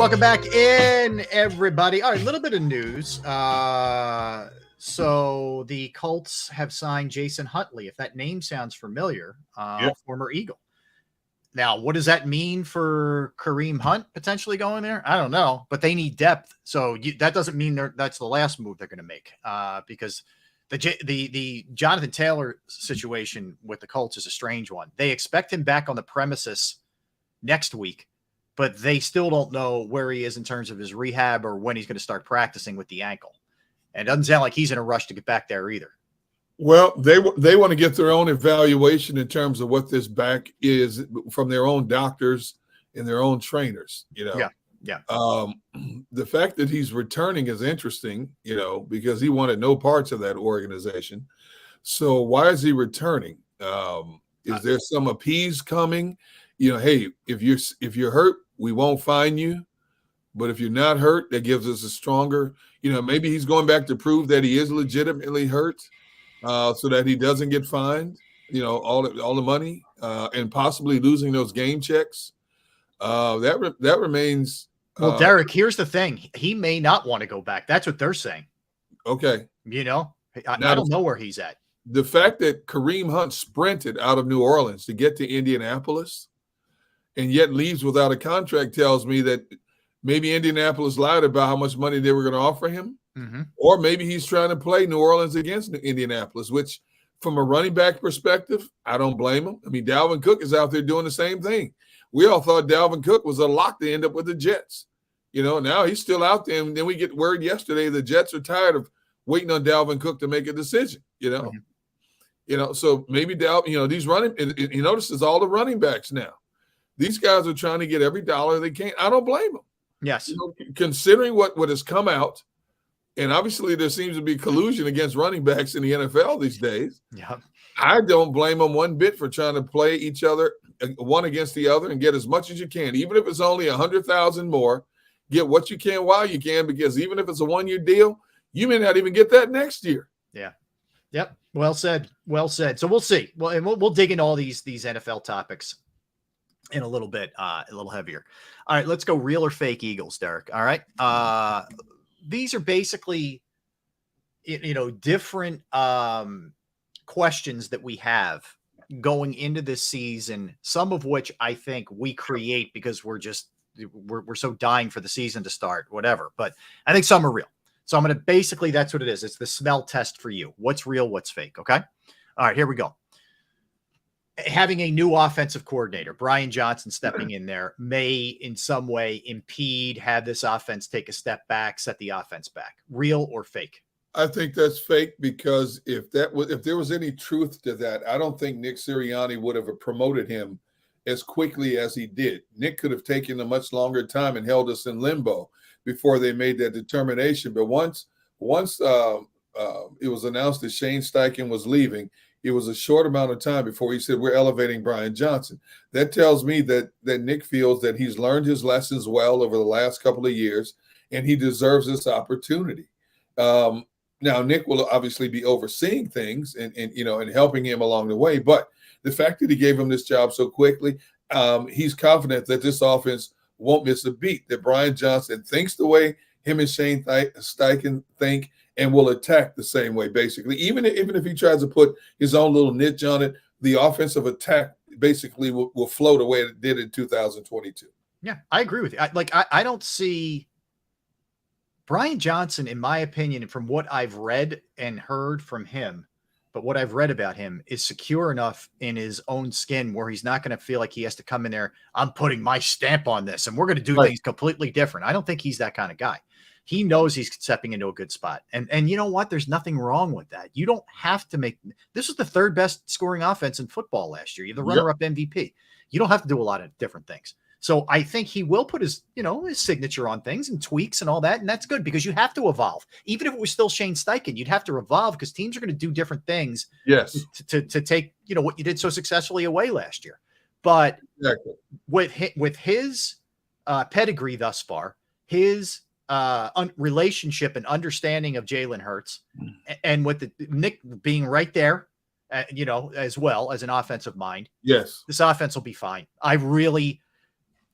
Welcome back in, everybody. All right, a little bit of news. So the Colts have signed Jason Huntley. If that name sounds familiar, former Eagle. Now, what does that mean for Kareem Hunt potentially going there? I don't know, but they need depth. So that doesn't mean that's the last move they're going to make because the Jonathan Taylor situation with the Colts is a strange one. They expect him back on the premises next week, but they still don't know where he is in terms of his rehab or when he's going to start practicing with the ankle. And it doesn't sound like he's in a rush to get back there either. Well, they want to get their own evaluation in terms of what this back is from their own doctors and their own trainers, Yeah. The fact that he's returning is interesting, because he wanted no parts of that organization. So why is he returning? Is there some appease coming? Hey, if you're hurt, we won't fine you. But if you're not hurt, that gives us a stronger, maybe he's going back to prove that he is legitimately hurt. So that he doesn't get fined, all the money, and possibly losing those game checks. That remains. Well, Derek, here's the thing: he may not want to go back. That's what they're saying. Okay, I don't know where he's at. The fact that Kareem Hunt sprinted out of New Orleans to get to Indianapolis, and yet leaves without a contract tells me that maybe Indianapolis lied about how much money they were going to offer him. Mm-hmm. Or maybe he's trying to play New Orleans against Indianapolis, which from a running back perspective, I don't blame him. I mean, Dalvin Cook is out there doing the same thing. We all thought Dalvin Cook was a lock to end up with the Jets. Now he's still out there. And then we get word yesterday the Jets are tired of waiting on Dalvin Cook to make a decision, Mm-hmm. So maybe these running, and he notices all the running backs now. These guys are trying to get every dollar they can. I don't blame them. Yes. Considering what has come out, and obviously there seems to be collusion against running backs in the NFL these days. Yeah, I don't blame them one bit for trying to play each other one against the other and get as much as you can, even if it's only 100,000 more. Get what you can while you can, because even if it's a one-year deal, you may not even get that next year. Yeah. Yep. Well said. Well said. So we'll see. Well, and we'll dig into all these NFL topics in a little bit, a little heavier. All right, let's go real or fake Eagles, Derek. All right. These are basically, different questions that we have going into this season, some of which I think we create because we're so dying for the season to start, whatever. But I think some are real. So I'm going to basically, that's what it is. It's the smell test for you. What's real, what's fake. Okay. All right, here we go. Having a new offensive coordinator, Brian Johnson stepping in there, may in some way impede, have this offense take a step back, set the offense back. Real or fake? I think that's fake, because if there was any truth to that, I don't think Nick Sirianni would have promoted him as quickly as he did. Nick could have taken a much longer time and held us in limbo before they made that determination. But once it was announced that Shane Steichen was leaving, it was a short amount of time before he said, we're elevating Brian Johnson. That tells me that Nick feels that he's learned his lessons well over the last couple of years, and he deserves this opportunity. Now, Nick will obviously be overseeing things and helping him along the way. But the fact that he gave him this job so quickly, he's confident that this offense won't miss a beat, that Brian Johnson thinks the way him and Shane Steichen think, and will attack the same way, basically. Even if he tries to put his own little niche on it, the offensive attack basically will flow the way it did in 2022. Yeah, I agree with you. I don't see Brian Johnson, in my opinion, from what I've read and heard from him, but what I've read about him is secure enough in his own skin where he's not going to feel like he has to come in there, I'm putting my stamp on this and we're going to do things completely different. I don't think he's that kind of guy. He knows he's stepping into a good spot. And you know what? There's nothing wrong with that. You don't have to make – this was the third best scoring offense in football last year. You're the runner-up MVP. You don't have to do a lot of different things. So I think he will put his signature on things and tweaks and all that. And that's good because you have to evolve. Even if it was still Shane Steichen, you'd have to evolve because teams are going to do different things. Yes. To take, what you did so successfully away last year. But exactly. with his pedigree thus far, his relationship and understanding of Jalen Hurts, and with Nick being right there, as well as an offensive mind. Yes. This offense will be fine.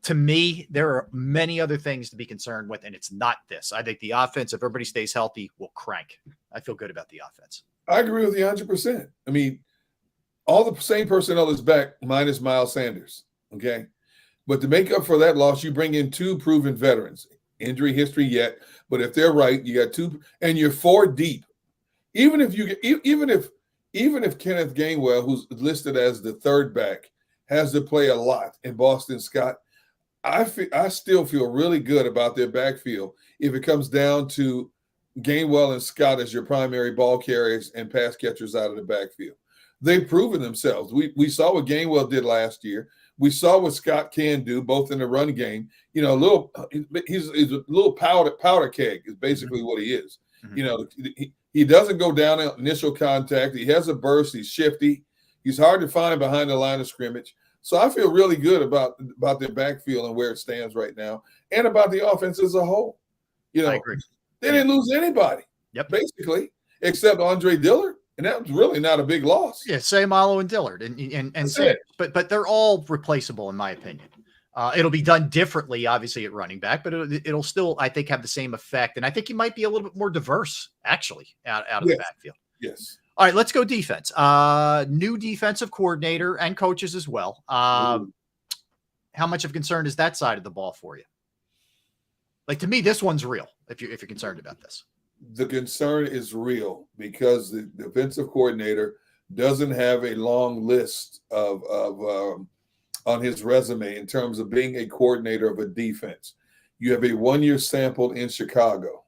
to me, there are many other things to be concerned with, and it's not this. I think the offense, if everybody stays healthy, will crank. I feel good about the offense. I agree with you 100%. I mean, all the same personnel is back minus Miles Sanders, okay? But to make up for that loss, you bring in 2 proven veterans. Injury history yet, but if they're right, you got 2, and you're 4 deep. Even if Kenneth Gainwell, who's listed as the 3rd back, has to play a lot in Boston Scott, I still feel really good about their backfield if it comes down to Gainwell and Scott as your primary ball carriers and pass catchers out of the backfield. They've proven themselves. We saw what Gainwell did last year. We saw what Scott can do, both in the run game. You know, he's a little powder keg is basically what he is. Mm-hmm. You know, he doesn't go down at initial contact. He has a burst. He's shifty. He's hard to find behind the line of scrimmage. So I feel really good about their backfield and where it stands right now, and about the offense as a whole. You know, they didn't lose anybody, basically, except Andre Dillard, and that was really not a big loss. Yeah, Sayamalo and Dillard, and Sanders. But they're all replaceable in my opinion. It'll be done differently, obviously, at running back, but it'll still, I think, have the same effect. And I think you might be a little bit more diverse, actually, out of the backfield. Yes. All right, let's go defense. New defensive coordinator and coaches as well. How much of concern is that side of the ball for you? Like, to me, this one's real, if you're concerned about this. The concern is real because the defensive coordinator doesn't have a long list of on his resume in terms of being a coordinator of a defense. You have a 1-year sample in Chicago.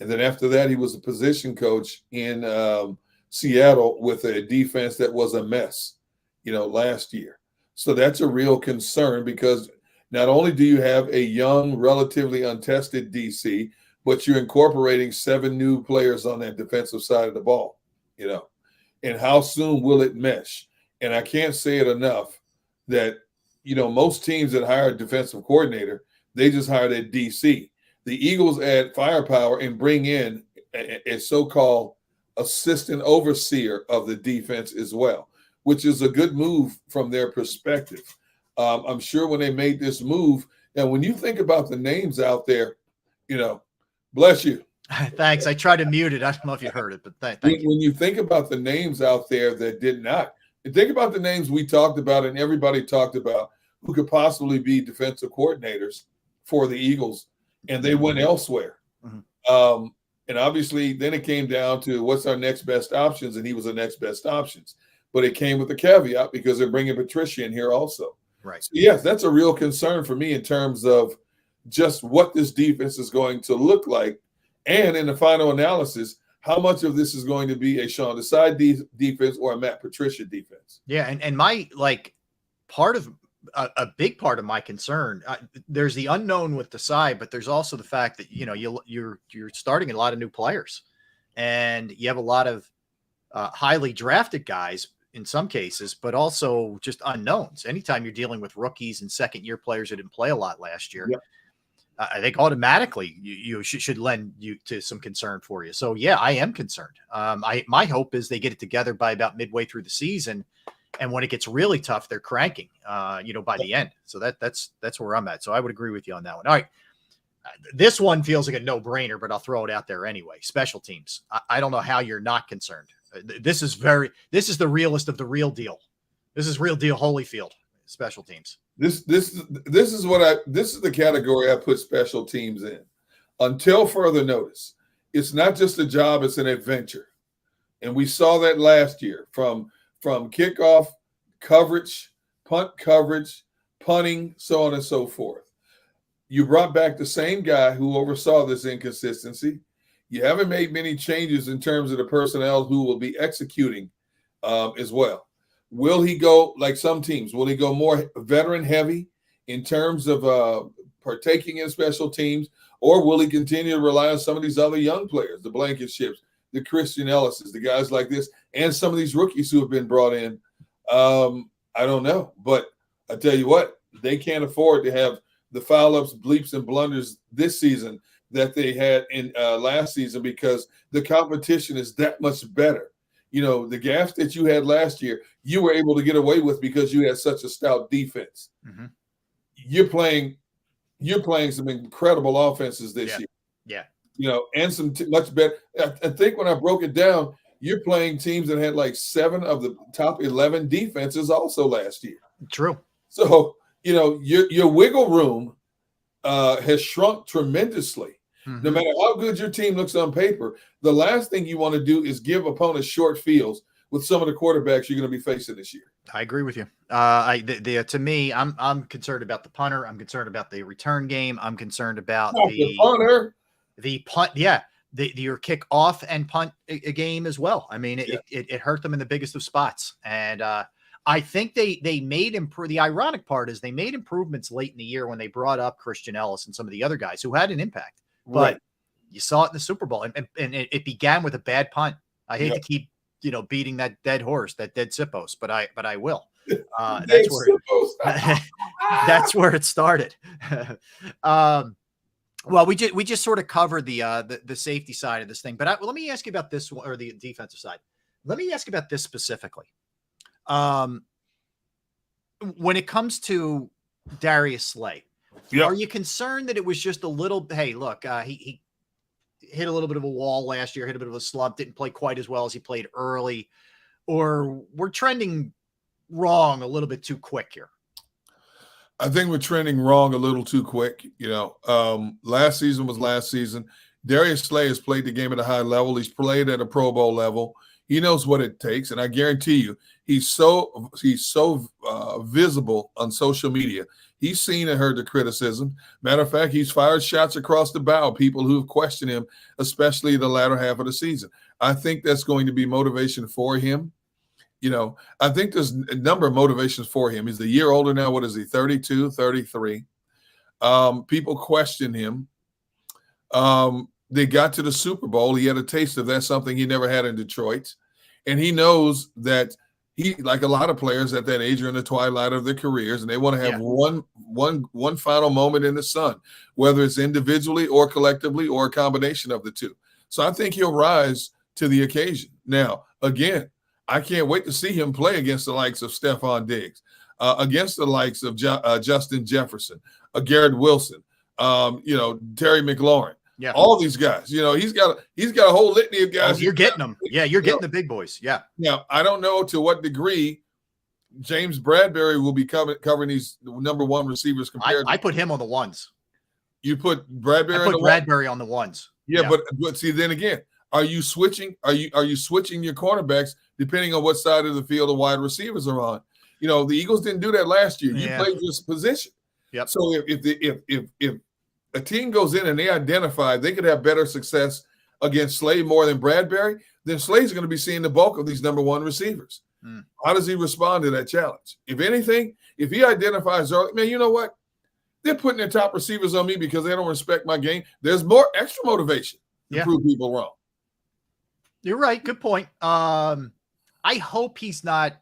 And then after that, he was a position coach in Seattle with a defense that was a mess, you know, last year. So that's a real concern because not only do you have a young, relatively untested DC, but you're incorporating 7 new players on that defensive side of the ball, you know, and how soon will it mesh? And I can't say it enough that, you know, most teams that hire a defensive coordinator, they just hire that DC. The Eagles add firepower and bring in a so-called assistant overseer of the defense as well, which is a good move from their perspective. I'm sure when they made this move, and when you think about the names out there, you know, bless you. Thanks. I tried to mute it. I don't know if you heard it, but thank you. When you think about the names out there that did not, and think about the names we talked about and everybody talked about who could possibly be defensive coordinators for the Eagles, and they went elsewhere. Mm-hmm. And obviously, then it came down to what's our next best options, and he was the next best options. But it came with a caveat because they're bringing Patricia in here also. Right. So yes, that's a real concern for me in terms of just what this defense is going to look like. And in the final analysis, how much of this is going to be a Sean Desai defense or a Matt Patricia defense? Yeah, and my, like, part of a big part of my concern, there's the unknown with Desai, but there's also the fact that, you know, you're starting a lot of new players, and you have a lot of highly drafted guys in some cases, but also just unknowns. Anytime you're dealing with rookies and second-year players who didn't play a lot last year, I think automatically you should lend you to some concern for you. So yeah, I am concerned. My hope is they get it together by about midway through the season, and when it gets really tough, they're cranking, you know, by the end. So that's where I'm at. So I would agree with you on that one. All right. This one feels like a no-brainer, but I'll throw it out there anyway. Special teams. I don't know how you're not concerned. This is the realest of the real deal. This is real deal Holyfield, special teams. This is the category I put special teams in. Until further notice, it's not just a job, it's an adventure. And we saw that last year from kickoff coverage, punt coverage, punting, so on and so forth. You brought back the same guy who oversaw this inconsistency. You haven't made many changes in terms of the personnel who will be executing as well. Will he go, like some teams, will he go more veteran heavy in terms of partaking in special teams, or will he continue to rely on some of these other young players, the Blankenships, the Christian Ellises, the guys like this, and some of these rookies who have been brought in? I don't know. But I tell you what, they can't afford to have the foul-ups, bleeps, and blunders this season that they had in last season, because the competition is that much better. You know, the gaffes that you had last year, you were able to get away with because you had such a stout defense. Mm-hmm. you're playing some incredible offenses this year. Yeah. And some much better. I think when I broke it down, you're playing teams that had like 7 of the top 11 defenses also last year. True. So, your wiggle room has shrunk tremendously. Mm-hmm. No matter how good your team looks on paper, the last thing you want to do is give opponents short fields with some of the quarterbacks you're going to be facing this year. I agree with you. To me, I'm concerned about the punter. I'm concerned about the return game. I'm concerned about the punter. The punt, your kick off and punt a game as well. I mean, it hurt them in the biggest of spots. And I think they made the ironic part is they made improvements late in the year when they brought up Christian Ellis and some of the other guys who had an impact. Right. But you saw it in the Super Bowl, and it began with a bad punt. I hate to keep beating that dead horse, that dead Sippos, but I will. That's where it started. Well, we just sort of covered the safety side of this thing, but let me ask you about this one, or the defensive side. Let me ask you about this specifically. When it comes to Darius Slay, are you concerned that it was just a little? Hey, look, he hit a little bit of a wall last year, hit a bit of a slump, didn't play quite as well as he played early, or we're trending wrong a little bit too quick here? I think we're trending wrong a little too quick. Last season was last season. Darius Slay has played the game at a high level. He's played at a Pro Bowl level. He knows what it takes, and I guarantee you, he's so visible on social media. He's seen and heard the criticism. Matter of fact, he's fired shots across the bow. People who've questioned him, especially the latter half of the season. I think that's going to be motivation for him. I think there's a number of motivations for him. He's a year older now. What is he, 32, 33? People question him. They got to the Super Bowl. He had a taste of that, something he never had in Detroit. And he knows that he, like a lot of players at that age, are in the twilight of their careers, and they want to have one final moment in the sun, whether it's individually or collectively or a combination of the two. So I think he'll rise to the occasion. Now, again, I can't wait to see him play against the likes of Stephon Diggs, against the likes of Justin Jefferson, Garrett Wilson, Terry McLaurin. Yeah, all these guys. He's got a whole litany of guys. Oh, you're getting them. Yeah, you're getting the big boys. Yeah. Now, I don't know to what degree James Bradbury will be covering these number one receivers compared. I put him on the ones. You put Bradbury. I put Bradbury on the ones. Yeah, but see, then again, are you switching? Are you switching your cornerbacks depending on what side of the field the wide receivers are on? The Eagles didn't do that last year. You played this position. Yep. So if a team goes in and they identify they could have better success against Slay more than Bradbury, then Slay's going to be seeing the bulk of these number one receivers. How does he respond to that challenge? If anything, if he identifies early, man, you know what? They're putting their top receivers on me because they don't respect my game. There's more extra motivation to prove people wrong. You're right. Good point. I hope he's not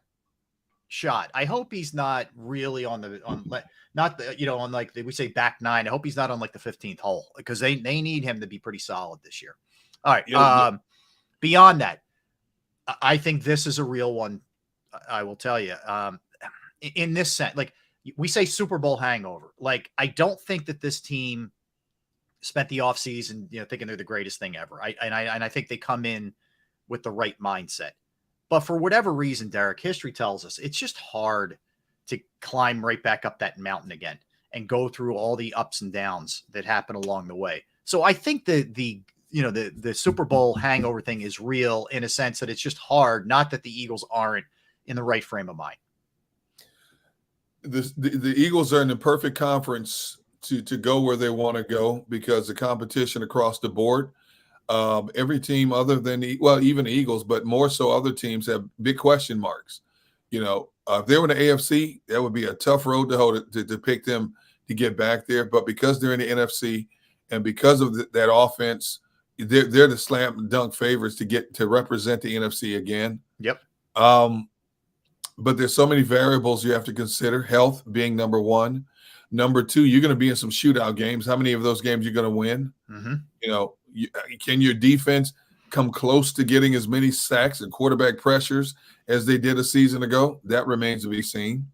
shot. I hope he's not really on like we say back nine. I hope he's not on like the 15th hole, because they need him to be pretty solid this year. All right. Beyond that, I think this is a real one. I will tell you, in this sense, like we say Super Bowl hangover. Like, I don't think that this team spent the offseason, thinking they're the greatest thing ever. I think they come in with the right mindset. But for whatever reason, Derek, history tells us it's just hard to climb right back up that mountain again and go through all the ups and downs that happen along the way. So I think the Super Bowl hangover thing is real, in a sense that it's just hard, not that the Eagles aren't in the right frame of mind. The Eagles are in the perfect conference to go where they want to go, because the competition across the board, every team other than even the Eagles, but more so other teams, have big question marks. If they were in the AFC, that would be a tough road to hold to pick them to get back there. But because they're in the NFC and because of that offense, they're the slam dunk favorites to represent the NFC again. Yep. But there's so many variables you have to consider. Health being number one. Number two, you're going to be in some shootout games. How many of those games you're going to win? Mm-hmm. Can your defense come close to getting as many sacks and quarterback pressures as they did a season ago? That remains to be seen.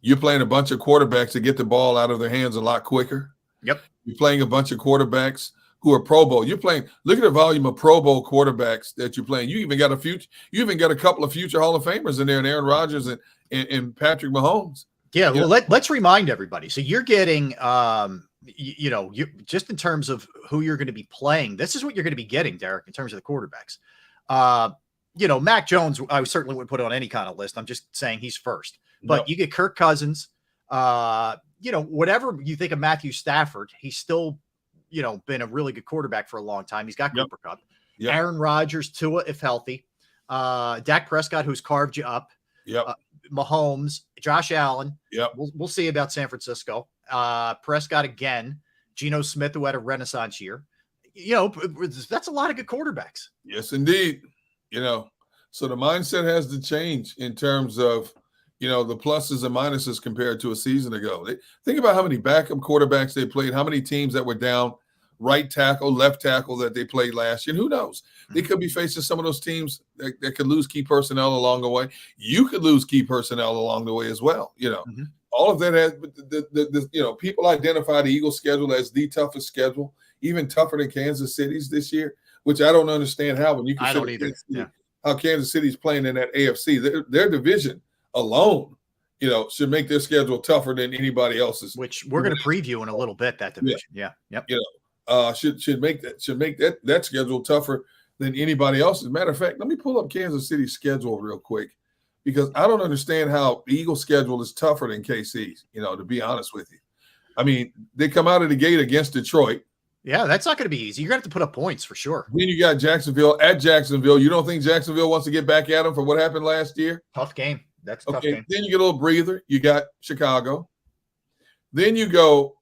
You're playing a bunch of quarterbacks that get the ball out of their hands a lot quicker. Yep. You're playing a bunch of quarterbacks who are Pro Bowl. You're playing. Look at the volume of Pro Bowl quarterbacks that you're playing. You even got a couple of future Hall of Famers in there, and Aaron Rodgers and Patrick Mahomes. Yeah. Well, let's remind everybody. So you're getting, you just in terms of who you're going to be playing. This is what you're going to be getting, Derek, in terms of the quarterbacks. Mac Jones, I certainly wouldn't put on any kind of list. I'm just saying he's first. But you get Kirk Cousins. Whatever you think of Matthew Stafford, he's still, been a really good quarterback for a long time. He's got Cooper Kupp. Yep. Aaron Rodgers, Tua, if healthy. Dak Prescott, who's carved you up. Yep. Mahomes, Josh Allen. Yep. We'll see about San Francisco. Prescott again. Geno Smith, who had a renaissance year. That's a lot of good quarterbacks. Yes, indeed. So the mindset has to change in terms of, the pluses and minuses compared to a season ago. Think about how many backup quarterbacks they played, how many teams that were down right tackle, left tackle that they played last year. And who knows? They could be facing some of those teams that could lose key personnel along the way. You could lose key personnel along the way as well. All of that has, people identify the Eagles schedule as the toughest schedule, even tougher than Kansas City's this year, which I don't understand how when you consider I don't either. how Kansas City's playing in that AFC. Their division alone, should make their schedule tougher than anybody else's. Which we're going to preview in a little bit, that division. Yeah. Yep. Should make that schedule tougher than anybody else's. As a matter of fact, let me pull up Kansas City's schedule real quick, because I don't understand how the Eagles schedule is tougher than KC's, to be honest with you. I mean, they come out of the gate against Detroit. Yeah, that's not going to be easy. You're going to have to put up points for sure. Then you got Jacksonville at Jacksonville. You don't think Jacksonville wants to get back at them for what happened last year? Tough game. That's a tough game. Then you get a little breather. You got Chicago. Then you go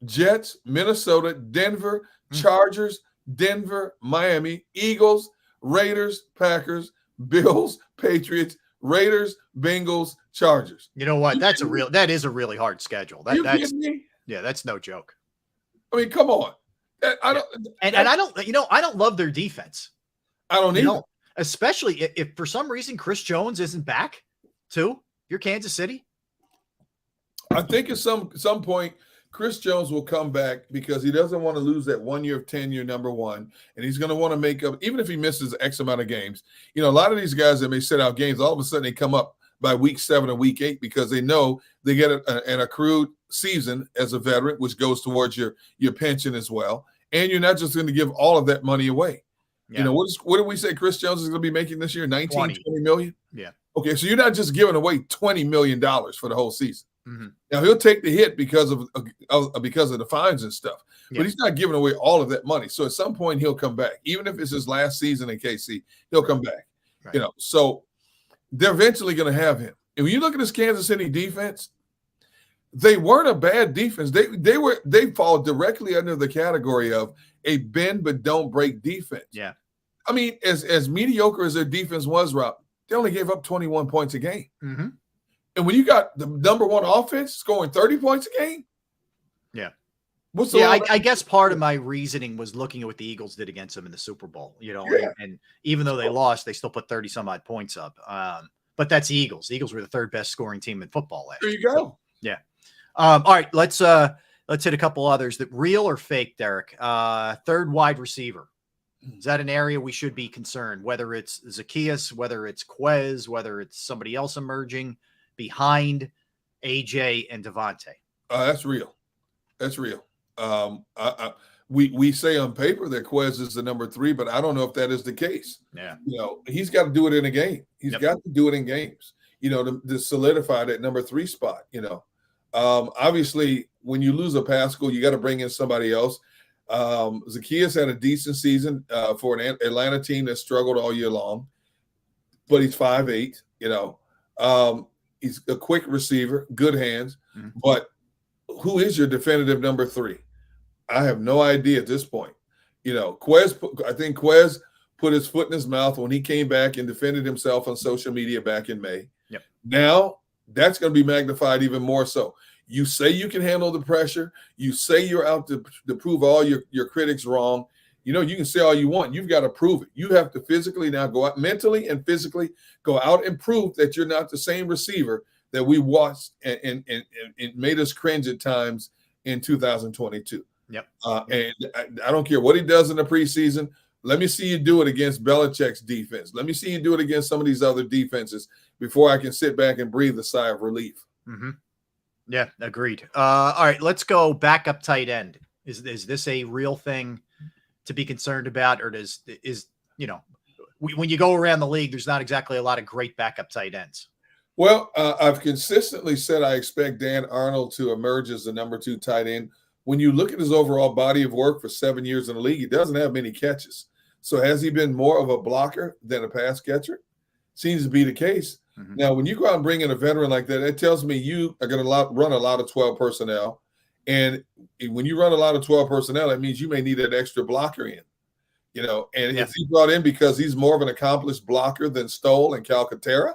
Jets, Minnesota, Denver, Chargers, Denver, Miami, Eagles, Raiders, Packers, Bills, Patriots, Raiders, Bengals, Chargers. You know what? That is a really hard schedule. Kidding me? Yeah, that's no joke. I mean, come on. I don't love their defense. I don't either. Especially if for some reason Chris Jones isn't back too. You're Kansas City. I think at some point Chris Jones will come back because he doesn't want to lose that 1 year of tenure, number one. And he's going to want to make up, even if he misses X amount of games. A lot of these guys that may sit out games, all of a sudden they come up by week 7 or week 8 because they know they get an accrued season as a veteran, which goes towards your pension as well. And you're not just going to give all of that money away. Yeah. What did we say Chris Jones is going to be making this year? 20 million? Yeah. Okay, so you're not just giving away $20 million for the whole season. Mm-hmm. Now he'll take the hit because of the fines and stuff, but he's not giving away all of that money. So at some point he'll come back, even if it's his last season in KC, he'll come back. Right. So they're eventually going to have him. And when you look at this Kansas City defense, they weren't a bad defense. They fall directly under the category of a bend but don't break defense. Yeah, I mean, as mediocre as their defense was, Rob, they only gave up 21 points a game. Mm-hmm. And when you got the number one offense scoring 30 points a game, I guess part of my reasoning was looking at what the Eagles did against them in the Super Bowl. And even though they lost, they still put 30 some odd points up. But that's the Eagles. The Eagles were the third best scoring team in football last year. There you go. So, yeah. All right, let's hit a couple others. That real or fake, Derek? Third wide receiver. Is that an area we should be concerned? Whether it's Zacchaeus, whether it's Quez, whether it's somebody else emerging behind AJ and Devontae. That's real. That's real. We say on paper that Quez is the number 3, but I don't know if that is the case. Yeah. He's got to do it in a game. He's got to do it in games, to solidify that number 3 spot, Obviously, when you lose a Pascal, you got to bring in somebody else. Zacchaeus had a decent season for an Atlanta team that struggled all year long, but he's 5'8", he's a quick receiver, good hands. Mm-hmm. But who is your definitive number 3? I have no idea at this point. I think Quez put his foot in his mouth when he came back and defended himself on social media back in May. Yep. Now that's going to be magnified even more so. You say you can handle the pressure. You say you're out to prove all your critics wrong. You can say all you want. You've got to prove it. You have to physically now go out, mentally and physically go out and prove that you're not the same receiver that we watched and it made us cringe at times in 2022. Yep. And I don't care what he does in the preseason. Let me see you do it against Belichick's defense. Let me see you do it against some of these other defenses before I can sit back and breathe a sigh of relief. Mm-hmm. Yeah, agreed. All right, let's go backup tight end. Is this a real thing to be concerned about, or when you go around the league, there's not exactly a lot of great backup tight ends? Well, I've consistently said I expect Dan Arnold to emerge as the number 2 tight end. When you look at his overall body of work for 7 years in the league, he doesn't have many catches. So has he been more of a blocker than a pass catcher? Seems to be the case. Mm-hmm. Now, when you go out and bring in a veteran like that, it tells me you are going to run a lot of 12 personnel. And when you run a lot of 12 personnel, that means you may need an extra blocker in. And if he brought in because he's more of an accomplished blocker than Stoll and Calcaterra,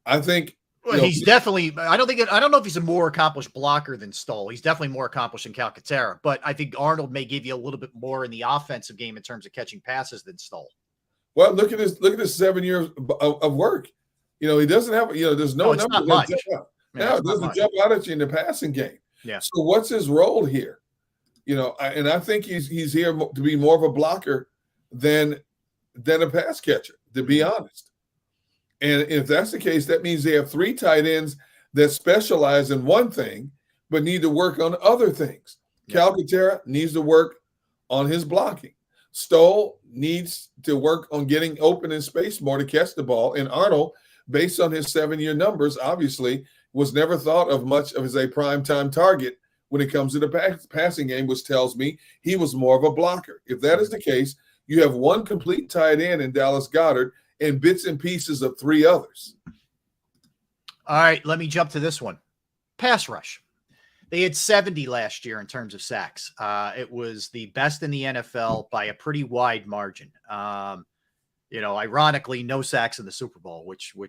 I think he's definitely. I don't know if he's a more accomplished blocker than Stoll. He's definitely more accomplished than Calcaterra, but I think Arnold may give you a little bit more in the offensive game in terms of catching passes than Stoll. Well, look at his 7 years of work. He doesn't have. There's no it's not much. Now it doesn't jump out at you in the passing game. Yeah. So what's his role here? And I think he's here to be more of a blocker than a pass catcher, to be honest. And if that's the case, that means they have 3 tight ends that specialize in one thing, but need to work on other things. Yeah. Calcaterra needs to work on his blocking. Stoll needs to work on getting open in space more to catch the ball. And Arnold, based on his 7-year numbers, obviously was never thought of much of as a primetime target when it comes to the passing game, which tells me he was more of a blocker. If that is the case, you have 1 complete tight end in Dallas Goedert and bits and pieces of 3 others. All right, let me jump to this one. Pass rush. They had 70 last year in terms of sacks. It was the best in the NFL by a pretty wide margin. Ironically, no sacks in the Super Bowl, which we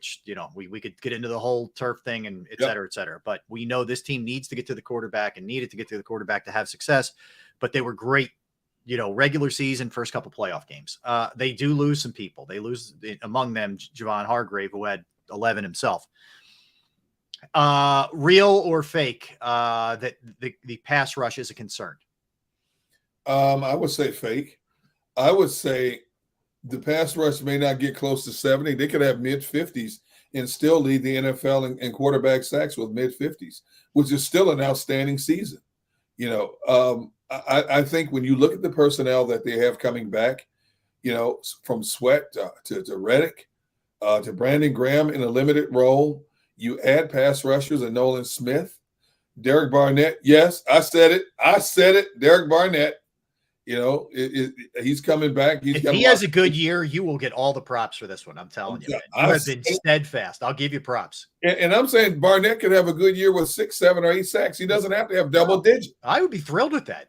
could get into the whole turf thing and et cetera, et cetera. But we know this team needs to get to the quarterback and needed to get to the quarterback to have success. But they were great, regular season, first couple playoff games. They do lose some people. They lose, among them, Javon Hargrave, who had 11 himself. Real or fake that the pass rush is a concern? I would say fake. I would say the pass rush may not get close to 70. They could have mid-50s and still lead the NFL in quarterback sacks with mid-50s, which is still an outstanding season. I think when you look at the personnel that they have coming back, from Sweat to Reddick to Brandon Graham in a limited role, you add pass rushers and Nolan Smith, Derek Barnett. Yes, I said it. Derek Barnett. He's coming back. If he has a good year, you will get all the props for this one. I'm telling you. You have been steadfast. I'll give you props. And I'm saying Barnett could have a good year with 6, 7, or 8 sacks. He doesn't have to have double digits. I would be thrilled with that.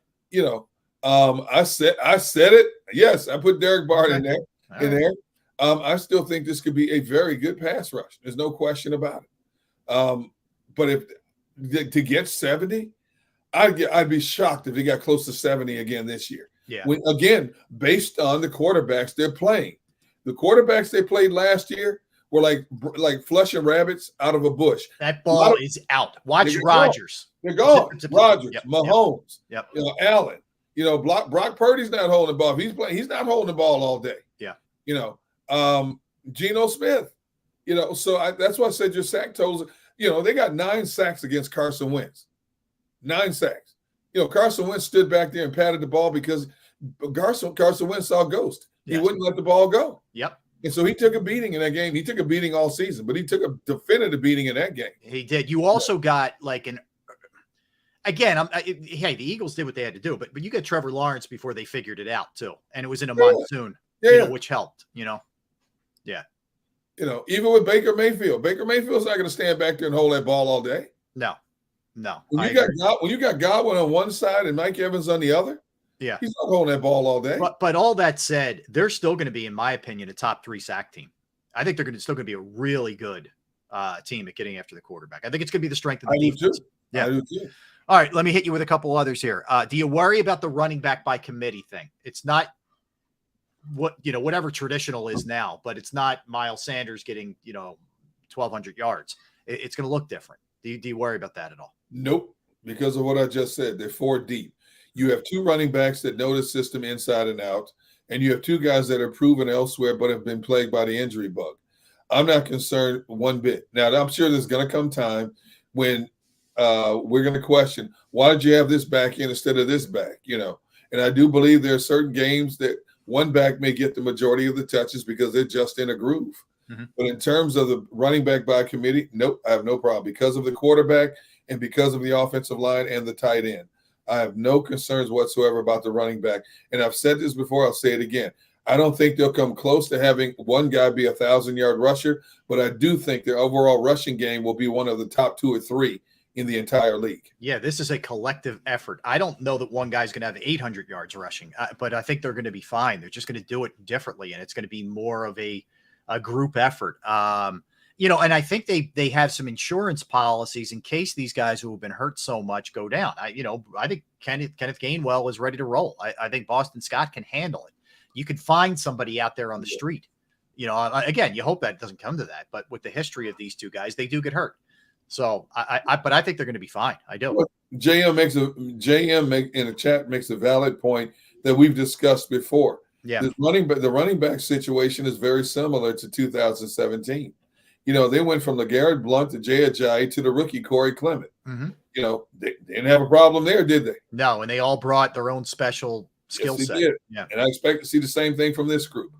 I said it. Yes, I put Derek Barnett in there. I still think this could be a very good pass rush. There's no question about it. But if to get 70, I'd be shocked if he got close to 70 again this year. Yeah. Again, based on the quarterbacks they're playing, the quarterbacks they played last year were like flushing rabbits out of a bush. That ball is out. Watch Rodgers. They're gone. Rodgers, yep. Mahomes, yep. Allen. Brock Purdy's not holding the ball. If he's playing, he's not holding the ball all day. Yeah. Geno Smith. So that's why I said your sack totals. They got 9 sacks against Carson Wentz. 9 sacks. Carson Wentz stood back there and patted the ball because Carson Wentz saw a ghost. He wouldn't let the ball go. Yep. And so he took a beating in that game. He took a beating all season, but he took a definitive beating in that game. He did. You also got again, the Eagles did what they had to do, but you got Trevor Lawrence before they figured it out too. And it was in a monsoon, which helped, Yeah. Even with Baker Mayfield's not going to stand back there and hold that ball all day. No. When you got Godwin on one side and Mike Evans on the other, he's not holding that ball all day. But all that said, they're still going to be, in my opinion, a top 3 sack team. I think they're still going to be a really good team at getting after the quarterback. I think it's going to be the strength of the defense. I do too. All right, let me hit you with a couple others here. Do you worry about the running back by committee thing? It's not whatever traditional is now, but it's not Miles Sanders getting, 1,200 yards. It's going to look different. Do you worry about that at all? Nope, because of what I just said. They're 4 deep. You have 2 running backs that know the system inside and out, and you have 2 guys that are proven elsewhere but have been plagued by the injury bug. I'm not concerned one bit. Now, I'm sure there's going to come time when we're going to question, why did you have this back in instead of this back? And I do believe there are certain games that one back may get the majority of the touches because they're just in a groove. Mm-hmm. But in terms of the running back by committee, nope, I have no problem because of the quarterback and because of the offensive line and the tight end. I have no concerns whatsoever about the running back. And I've said this before, I'll say it again. I don't think they'll come close to having one guy be a 1,000-yard rusher, but I do think their overall rushing game will be one of the top 2 or 3 in the entire league. Yeah, this is a collective effort. I don't know that one guy's going to have 800 yards rushing, but I think they're going to be fine. They're just going to do it differently, and it's going to be more of a group effort. And I think they have some insurance policies in case these guys who have been hurt so much go down. I think Kenneth Gainwell is ready to roll. I think Boston Scott can handle it. You could find somebody out there on the street. Again, you hope that doesn't come to that, but with the history of these 2 guys, they do get hurt. So but I think they're going to be fine. I do. JM in the chat makes a valid point that we've discussed before. Yeah. The running back situation is very similar to 2017. They went from LeGarrette Blount to Jay Ajayi to the rookie Corey Clement. Mm-hmm. They didn't have a problem there, did they? No, and they all brought their own special skill set. Did. Yeah. And I expect to see the same thing from this group.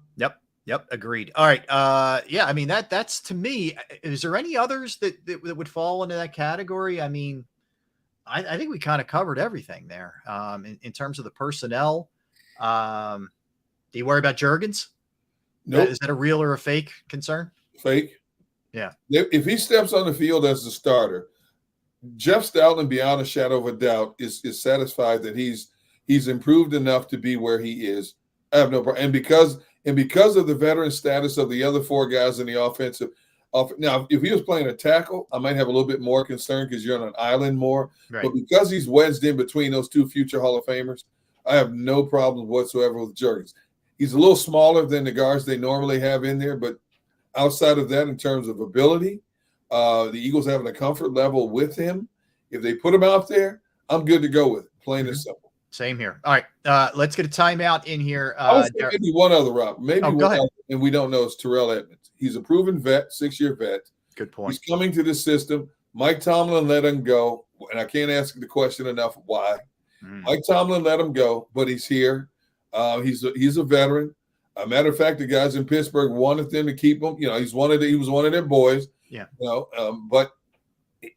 Yep. Agreed. All right. I mean, that's to me. Is there any others that would fall into that category? I mean, I think we kind of covered everything there. In terms of the personnel, do you worry about Juergens? No. Nope. Is that a real or a fake concern? Fake. Yeah. If he steps on the field as the starter, Jeff Stoutland, beyond a shadow of a doubt, is satisfied that he's improved enough to be where he is. I have no problem. And because of the veteran status of the other 4 guys in the offensive. Now, if he was playing a tackle, I might have a little bit more concern because you're on an island more. Right. But because he's wedged in between those 2 future Hall of Famers, I have no problem whatsoever with Juergens. He's a little smaller than the guards they normally have in there, but outside of that, in terms of ability, the Eagles having a comfort level with him. If they put him out there, I'm good to go with it. Plain and simple. Same here. All right, let's get a timeout in here. I was thinking maybe one other, Rob. Maybe go one ahead. other, and we don't know, it's Terrell Edmonds. He's a proven vet, 6-year vet. Good point. He's coming to the system. Mike Tomlin let him go, and I can't ask the question enough why. Mike Tomlin let him go, but he's here. He's a veteran. Matter of fact, the guys in Pittsburgh wanted them to keep him. He was one of their boys. Yeah. But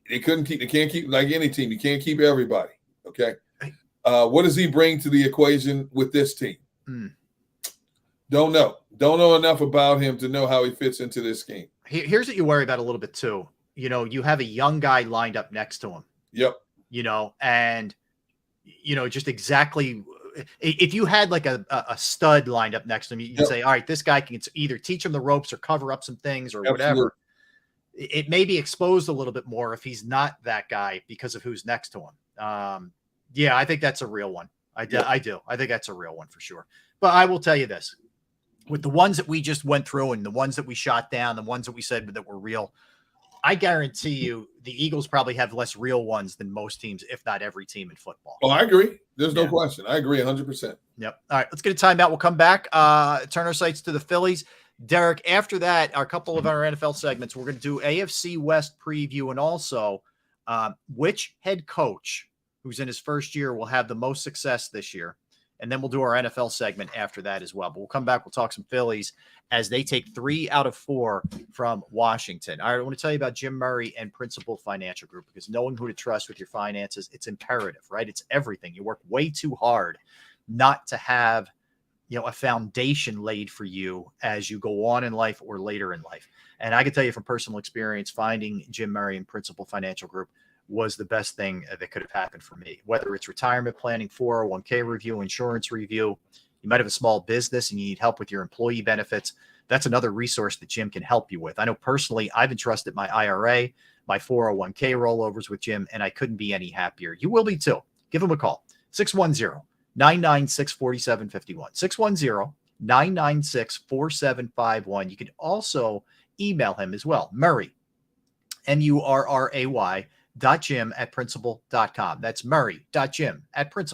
they can't keep like any team. You can't keep everybody. Okay. What does he bring to the equation with this team? Don't know enough about him to know how he fits into this scheme. Here's what you worry about a little bit too. You have a young guy lined up next to him. Yep. And just exactly. If you had like a stud lined up next to him, you'd say, all right, this guy can either teach him the ropes or cover up some things or whatever. It may be exposed a little bit more if he's not that guy because of who's next to him. Yeah, I think that's a real one. I do. I think that's a real one for sure. But I will tell you this. With the ones that we just went through and the ones that we shot down, the ones that we said that were real, I guarantee you the Eagles probably have less real ones than most teams, if not every team in football. Oh, I agree. There's no question. I agree 100%. Yep. All right, let's get a timeout. We'll come back, turn our sights to the Phillies. Derek, after that, our couple of our NFL segments, we're going to do AFC West preview and also which head coach who's in his first year will have the most success this year. And then we'll do our NFL segment after that as well. But we'll come back. We'll talk some Phillies as they take 3 out of 4 from Washington. All right, I want to tell you about Jim Murray and Principal Financial Group because knowing who to trust with your finances, it's imperative, right? It's everything. You work way too hard not to have, a foundation laid for you as you go on in life or later in life. And I can tell you from personal experience, finding Jim Murray and Principal Financial Group was the best thing that could have happened for me, whether it's retirement planning, 401k review, insurance review. You might have a small business and you need help with your employee benefits. That's another resource that Jim can help you with. I know personally, I've entrusted my IRA, my 401k rollovers with Jim, and I couldn't be any happier. You will be too. Give him a call, 610-996-4751, 610-996-4751. You can also email him as well, Murray MURRAY.gym@principal.com. That's Murray.gym@principal.